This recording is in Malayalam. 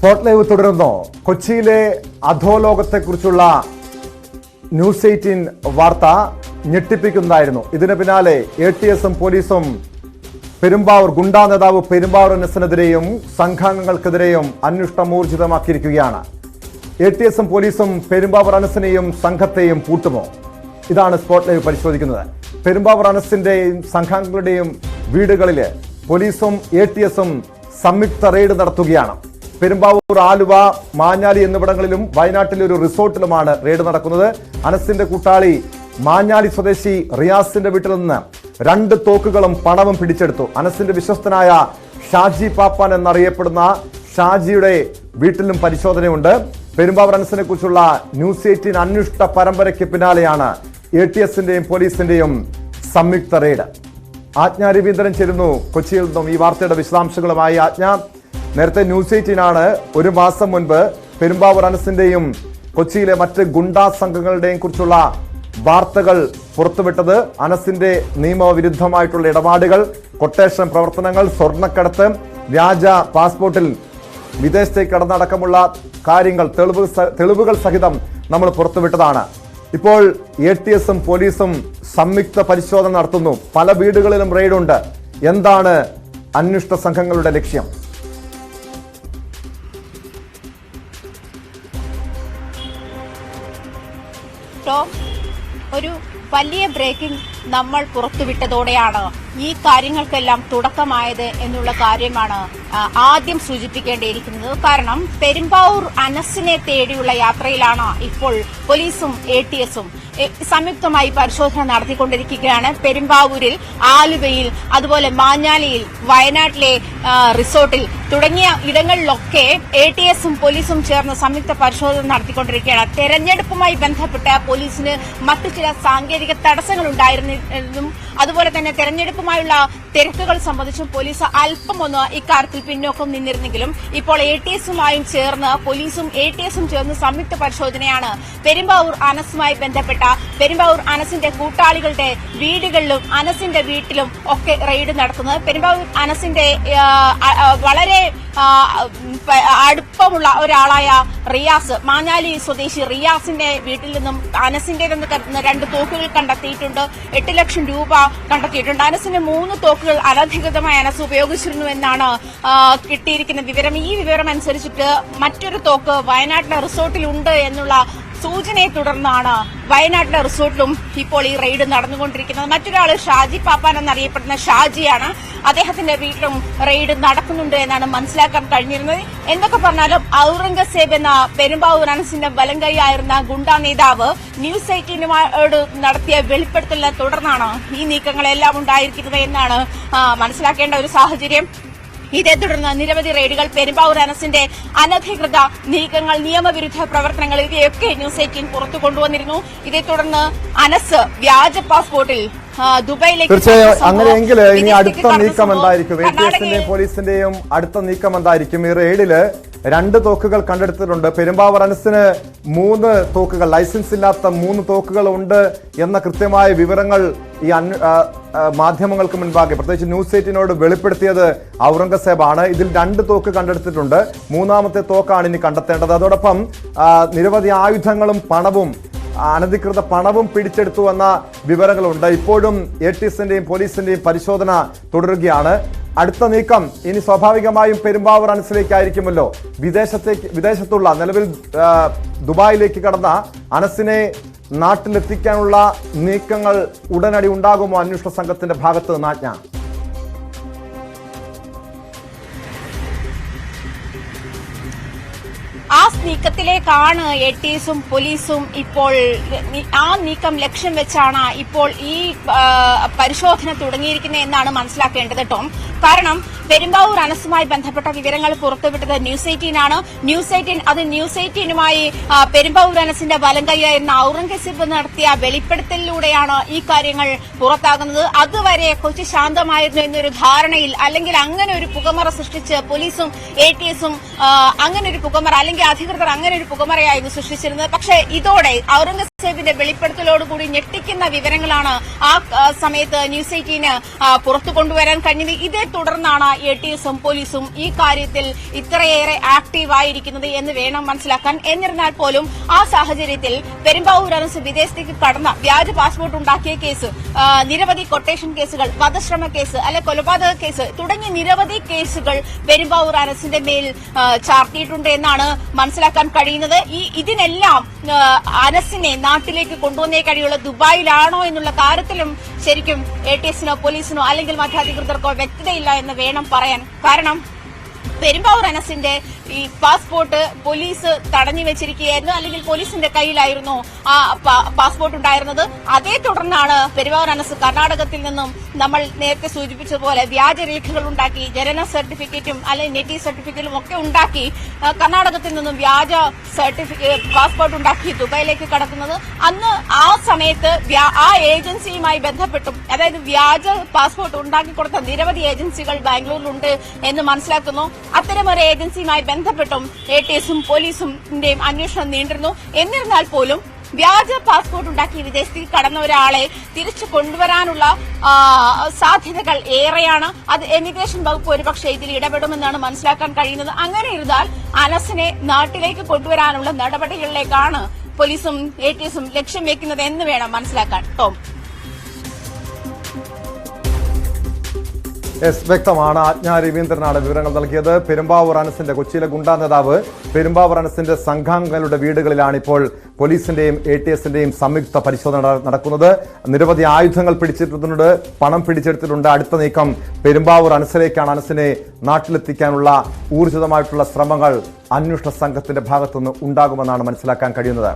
സ്പോട്ട് ലൈവ് തുടരുന്നു. കൊച്ചിയിലെ അധോലോകത്തെക്കുറിച്ചുള്ള ന്യൂസ് 18 വാർത്ത ഞെട്ടിപ്പിക്കുന്നതായിരുന്നു. ഇതിന് പിന്നാലെ ATSഉം പോലീസും പെരുമ്പാവൂർ ഗുണ്ടാ നേതാവ് പെരുമ്പാവൂർ അനസിനെതിരെയും സംഘാംഗങ്ങൾക്കെതിരെയും അന്വേഷണം ഊർജിതമാക്കിയിരിക്കുകയാണ്. ATSഉം പോലീസും പെരുമ്പാവൂർ അനസിനെയും സംഘത്തെയും പൂട്ടുമോ? ഇതാണ് സ്പോട്ട് ലൈവ് പരിശോധിക്കുന്നത്. പെരുമ്പാവൂർ അനസിന്റെയും സംഘാംഗങ്ങളുടെയും വീടുകളിൽ പോലീസും ATSഉം സംയുക്ത റെയ്ഡ് നടത്തുകയാണ്. പെരുമ്പാവൂർ, ആലുവ, മാഞ്ഞാലി എന്നിവിടങ്ങളിലും വയനാട്ടിലെ ഒരു റിസോർട്ടിലുമാണ് റെയ്ഡ് നടക്കുന്നത്. അനസിന്റെ കൂട്ടാളി മാഞ്ഞാലി സ്വദേശി റിയാസിന്റെ വീട്ടിൽ നിന്ന് 2 തോക്കുകളും പണവും പിടിച്ചെടുത്തു. അനസിന്റെ വിശ്വസ്തനായ ഷാജി പാപ്പാൻ എന്നറിയപ്പെടുന്ന ഷാജിയുടെ വീട്ടിലും പരിശോധനയുണ്ട്. പെരുമ്പാവൂർ അനസിനെ കുറിച്ചുള്ള ന്യൂസ് 18 അന്വേഷണ പരമ്പരയ്ക്ക് പിന്നാലെയാണ് ATSന്റെയും പോലീസിന്റെയും സംയുക്ത റെയ്ഡ്. ആജ്ഞ രവീന്ദ്രൻ ചേരുന്നു കൊച്ചിയിൽ നിന്നും ഈ വാർത്തയുടെ വിശദാംശങ്ങളുമായി. ആജ്ഞ, നേരത്തെ ന്യൂസ് 18 1 മാസം മുൻപ് പെരുമ്പാവൂർ അനസിന്റെയും കൊച്ചിയിലെ മറ്റ് ഗുണ്ടാ സംഘങ്ങളുടെയും കുറിച്ചുള്ള വാർത്തകൾ പുറത്തുവിട്ടത്. അനസിന്റെ നിയമവിരുദ്ധമായിട്ടുള്ള ഇടപാടുകൾ, കൊട്ടേഷൻ പ്രവർത്തനങ്ങൾ, സ്വർണ്ണക്കടത്ത്, വ്യാജ പാസ്പോർട്ടിൽ വിദേശത്തേക്ക് കടന്നടക്കമുള്ള കാര്യങ്ങൾ തെളിവുകൾ സഹിതം നമ്മൾ പുറത്തുവിട്ടതാണ്. ഇപ്പോൾ ATSഉം പോലീസും സംയുക്ത പരിശോധന നടത്തുന്നു. പല വീടുകളിലും റെയ്ഡുണ്ട്. എന്താണ് അന്വേഷണ സംഘങ്ങളുടെ ലക്ഷ്യം? ഒരു വലിയ ബ്രേക്കിംഗ് നമ്മൾ പുറത്തുവിട്ടതോടെയാണ് ഈ കാര്യങ്ങൾക്കെല്ലാം തുടക്കമായത് എന്നുള്ള കാര്യമാണ് ആദ്യം സൂചിപ്പിക്കേണ്ടിയിരിക്കുന്നത്. കാരണം പെരുമ്പാവൂർ അനസിനെ തേടിയുള്ള യാത്രയിലാണ് ഇപ്പോൾ പോലീസും ATSഉം സംയുക്തമായി പരിശോധന നടത്തിക്കൊണ്ടിരിക്കുകയാണ്. പെരുമ്പാവൂരിൽ, ആലുവയിൽ, അതുപോലെ മാഞ്ഞാലിയിൽ, വയനാട്ടിലെ റിസോർട്ടിൽ തുടങ്ങിയ ഇടങ്ങളിലൊക്കെ ATSഉം പോലീസും ചേർന്ന് സംയുക്ത പരിശോധന നടത്തിക്കൊണ്ടിരിക്കുകയാണ്. തെരഞ്ഞെടുപ്പുമായി ബന്ധപ്പെട്ട് പോലീസിന് മറ്റു ചില സാങ്കേതിക തടസ്സങ്ങൾ ഉണ്ടായിരുന്നെന്നും അതുപോലെ തന്നെ തെരഞ്ഞെടുപ്പുമായുള്ള തിരക്കുകൾ സംബന്ധിച്ചും പോലീസ് അല്പമൊന്ന് ഇക്കാര്യത്തിൽ പിന്നോക്കം നിന്നിരുന്നെങ്കിലും ഇപ്പോൾ ATSഉമായും ചേർന്ന് പോലീസും ATSഉം ചേർന്ന് സംയുക്ത പരിശോധനയാണ് പെരുമ്പാവൂർ അനസുമായി ബന്ധപ്പെട്ട പെരുമ്പാവൂർ അനസിന്റെ കൂട്ടാളികളുടെ വീടുകളിലും അനസിന്റെ വീട്ടിലും ഒക്കെ റെയ്ഡ് നടത്തുന്നത്. പെരുമ്പാവൂർ അനസിന്റെ വളരെ അടുപ്പമുള്ള ഒരാളായ റിയാസ്, മാഞ്ഞാലി സ്വദേശി റിയാസിന്റെ വീട്ടിൽ നിന്നും അനസിന്റേതെന്ന് കരുതുന്ന 2 തോക്കുകൾ കണ്ടെത്തിയിട്ടുണ്ട്. 8 ലക്ഷം രൂപ കണ്ടെത്തിയിട്ടുണ്ട്. അനസിന്റെ 3 തോക്കുകൾ അനധികൃതമായി അനസ് ഉപയോഗിച്ചിരുന്നു എന്നാണ് കിട്ടിയിരിക്കുന്ന വിവരം. ഈ വിവരം അനുസരിച്ചിട്ട് മറ്റൊരു തോക്ക് വയനാട്ടിലെ റിസോർട്ടിലുണ്ട് എന്നുള്ള സൂചനയെ തുടർന്നാണ് വയനാട്ടിലെ റിസോർട്ടിലും ഇപ്പോൾ ഈ റെയ്ഡ് നടന്നുകൊണ്ടിരിക്കുന്നത്. മറ്റൊരാള് ഷാജി പാപ്പാൻ എന്നറിയപ്പെടുന്ന ഷാജിയാണ്. അദ്ദേഹത്തിന്റെ വീട്ടിലും റെയ്ഡ് നടക്കുന്നുണ്ട് എന്നാണ് മനസ്സിലാക്കാൻ കഴിഞ്ഞിരുന്നത്. എന്തൊക്കെ പറഞ്ഞാലും ഔറംഗസേബ് എന്ന പെരുമ്പാവൂർ അനസിന്റെ വലങ്കൈയായിരുന്ന ഗുണ്ടാ നേതാവ് ന്യൂസ് 18നോട് നടത്തിയ വെളിപ്പെടുത്തലിനെ തുടർന്നാണ് ഈ നീക്കങ്ങളെല്ലാം ഉണ്ടായിരിക്കുന്നത് എന്നാണ് മനസ്സിലാക്കേണ്ട ഒരു സാഹചര്യം. ഇതേ തുടർന്ന് നിരവധി റെയ്ഡുകൾ, പെരുമ്പാവൂർ അനസിന്റെ അനധികൃത നീക്കങ്ങൾ, നിയമവിരുദ്ധ പ്രവർത്തനങ്ങൾ ഇവയൊക്കെ ന്യൂസ് 18 പുറത്തു കൊണ്ടുവന്നിരുന്നു. ഇതേ തുടർന്ന് അനസ് വ്യാജ പാസ്പോർട്ടിൽ ദുബൈയിലേക്ക്. തീർച്ചയായും അങ്ങനെയെങ്കിൽ ഇനി അടുത്ത നീക്കം എന്തായിരിക്കും? ATSന്റെയും പോലീസിന്റെയും അടുത്ത നീക്കം എന്തായിരിക്കും? ഈ റെയ്ഡില് 2 തോക്കുകൾ കണ്ടെടുത്തിട്ടുണ്ട്. പെരുമ്പാവൂർ അനസിന് 3 തോക്കുകൾ, ലൈസൻസ് ഇല്ലാത്ത 3 തോക്കുകൾ ഉണ്ട് എന്ന കൃത്യമായ വിവരങ്ങൾ ഈ മാധ്യമങ്ങൾക്ക് മുൻപാകെ, പ്രത്യേകിച്ച് ന്യൂസ് 18നോട് വെളിപ്പെടുത്തിയത് ഔറംഗസേബാണ്. ഇതിൽ 2 തോക്ക് കണ്ടെടുത്തിട്ടുണ്ട്. 3ാമത്തെ തോക്കാണ് ഇനി കണ്ടെത്തേണ്ടത്. അതോടൊപ്പം നിരവധി ആയുധങ്ങളും പണവും, അനധികൃത പണവും പിടിച്ചെടുത്തു എന്ന വിവരങ്ങളുണ്ട്. ഇപ്പോഴും ATSന്റെയും പോലീസിന്റെയും പരിശോധന തുടരുകയാണ്. അടുത്ത നീക്കം ഇനി സ്വാഭാവികമായും പെരുമ്പാവൂർ അനസിലേക്കായിരിക്കുമല്ലോ. വിദേശത്തുള്ള, നിലവിൽ ദുബായിലേക്ക് കടന്ന അനസിനെ നാട്ടിലെത്തിക്കാനുള്ള നീക്കങ്ങൾ ഉടനടി ഉണ്ടാകുമോ അന്വേഷണ സംഘത്തിന്റെ ഭാഗത്ത് നിന്ന്? ആജ്ഞ, ആ നീക്കത്തിലേക്കാണ് ATSഉം പോലീസും ഇപ്പോൾ. ആ നീക്കം ലക്ഷ്യം വെച്ചാണ് ഇപ്പോൾ ഈ പരിശോധന തുടങ്ങിയിരിക്കുന്നത് എന്നാണ് മനസ്സിലാക്കേണ്ടത് ടോം. കാരണം പെരുമ്പാവൂർ അനസുമായി ബന്ധപ്പെട്ട വിവരങ്ങൾ പുറത്തുവിട്ടത് ന്യൂസ് 18 ആണ്. ന്യൂസ് 18നുമായി പെരുമ്പാവൂർ അനസിന്റെ വലങ്കൈയായിരുന്ന ഔറംഗസേബ് നടത്തിയ വെളിപ്പെടുത്തലിലൂടെയാണ് ഈ കാര്യങ്ങൾ പുറത്താകുന്നത്. അതുവരെ കൊച്ചി ശാന്തമായിരുന്നു എന്നൊരു ധാരണയിൽ, അല്ലെങ്കിൽ അങ്ങനെ ഒരു പുകമറ സൃഷ്ടിച്ച് പോലീസും ATSഉം അങ്ങനെ ഒരു പുകമറ, അല്ലെങ്കിൽ അധികൃതർ അങ്ങനെ ഒരു പുകമറയായിരുന്നു സൃഷ്ടിച്ചിരുന്നത്. പക്ഷേ ഇതോടെ ഔറംഗസേബ് ിന്റെ വെളിപ്പെടുത്തലോടുകൂടി ഞെട്ടിക്കുന്ന വിവരങ്ങളാണ് ആ സമയത്ത് ന്യൂസ് 18 പുറത്തു കൊണ്ടുവരാൻ കഴിഞ്ഞത്. ഇതേ തുടർന്നാണ് ATSഉം പോലീസും ഈ കാര്യത്തിൽ ഇത്രയേറെ ആക്റ്റീവായിരിക്കുന്നത് എന്ന് വേണം മനസ്സിലാക്കാൻ. എന്നിരുന്നാൽ പോലും ആ സാഹചര്യത്തിൽ പെരുമ്പാവൂർ അനസ് വിദേശത്തേക്ക് കടന്ന വ്യാജ പാസ്പോർട്ട് ഉണ്ടാക്കിയ കേസ്, നിരവധി കൊട്ടേഷൻ കേസുകൾ, വധശ്രമ കേസ്, അല്ലെ കൊലപാതക കേസ് തുടങ്ങിയ നിരവധി കേസുകൾ പെരുമ്പാവൂർ അനസിന്റെ മേൽ ചാർത്തിയിട്ടുണ്ട് എന്നാണ് മനസ്സിലാക്കാൻ കഴിയുന്നത്. ഇതിനെല്ലാം അനസിനെ നാട്ടിലേക്ക് കൊണ്ടുവന്നേ കഴിയുള്ള ദുബായിലാണോ എന്നുള്ള കാര്യത്തിലും ശരിക്കും ATSനോ പോലീസിനോ അല്ലെങ്കിൽ മറ്റാധികൃതർക്കോ വ്യക്തതയില്ല എന്ന് വേണം പറയാൻ. കാരണം പെരുമ്പാവൂർ അനസിന്റെ ഈ പാസ്പോർട്ട് പോലീസ് തടഞ്ഞു വെച്ചിരിക്കുകയായിരുന്നു, അല്ലെങ്കിൽ പോലീസിന്റെ കയ്യിലായിരുന്നു ആ പാസ്പോർട്ട് ഉണ്ടായിരുന്നത്. അതേ തുടർന്നാണ് പെരുമ്പാവൂർ അനസ് കർണാടകത്തിൽ നിന്നും നമ്മൾ നേരത്തെ സൂചിപ്പിച്ചതുപോലെ വ്യാജരേഖകൾ ഉണ്ടാക്കി, ജനന സർട്ടിഫിക്കറ്റും അല്ലെങ്കിൽ നെറ്റി സർട്ടിഫിക്കറ്റും ഒക്കെ ഉണ്ടാക്കി കർണാടകത്തിൽ നിന്നും വ്യാജ പാസ്പോർട്ട് ഉണ്ടാക്കി ദുബായിലേക്ക് കടക്കുന്നത്. അന്ന് ആ സമയത്ത് ആ ഏജൻസിയുമായി ബന്ധപ്പെട്ടും, അതായത് വ്യാജ പാസ്പോർട്ട് ഉണ്ടാക്കി കൊടുത്ത നിരവധി ഏജൻസികൾ ബാംഗ്ലൂരിലുണ്ട് എന്ന് മനസ്സിലാക്കുന്നു. അത്തരമൊരു ഏജൻസിയുമായി ബന്ധപ്പെട്ടും ATSഉം പോലീസിന്റെയും അന്വേഷണം നീണ്ടിരുന്നു. എന്നിരുന്നാൽ പോലും വ്യാജ പാസ്പോർട്ട് ഉണ്ടാക്കി വിദേശത്തേക്ക് കടന്ന ഒരാളെ തിരിച്ചു കൊണ്ടുവരാനുള്ള സാധ്യതകൾ ഏറെയാണ്. അത് എമിഗ്രേഷൻ വകുപ്പ് ഒരുപക്ഷെ ഇതിൽ ഇടപെടുമെന്നാണ് മനസ്സിലാക്കാൻ കഴിയുന്നത്. അങ്ങനെ ഇരുന്നാൽ അനസിനെ നാട്ടിലേക്ക് കൊണ്ടുവരാനുള്ള നടപടികളിലേക്കാണ് പോലീസും ATSഉം ലക്ഷ്യം വെക്കുന്നത് എന്ന് വേണം മനസ്സിലാക്കാൻ. ടോം, വ്യക്തമാണ്. ആജ്ഞ രവീന്ദ്രനാണ് വിവരങ്ങൾ നൽകിയത്. പെരുമ്പാവൂർ അനസിന്റെ, കൊച്ചിയിലെ ഗുണ്ടാ നേതാവ് പെരുമ്പാവൂർ അനസിന്റെ സംഘാംഗങ്ങളുടെ വീടുകളിലാണ് ഇപ്പോൾ പോലീസിന്റെയും ATSന്റെയും സംയുക്ത പരിശോധന നടക്കുന്നത്. നിരവധി ആയുധങ്ങൾ പിടിച്ചെടുത്തിട്ടുണ്ട്, പണം പിടിച്ചെടുത്തിട്ടുണ്ട്. അടുത്ത നീക്കം പെരുമ്പാവൂർ അനസിലേക്കാണ്. അനസിനെ നാട്ടിലെത്തിക്കാനുള്ള ഊർജിതമായിട്ടുള്ള ശ്രമങ്ങൾ അന്വേഷണ സംഘത്തിന്റെ ഭാഗത്തുനിന്ന് ഉണ്ടാകുമെന്നാണ് മനസ്സിലാക്കാൻ കഴിയുന്നത്.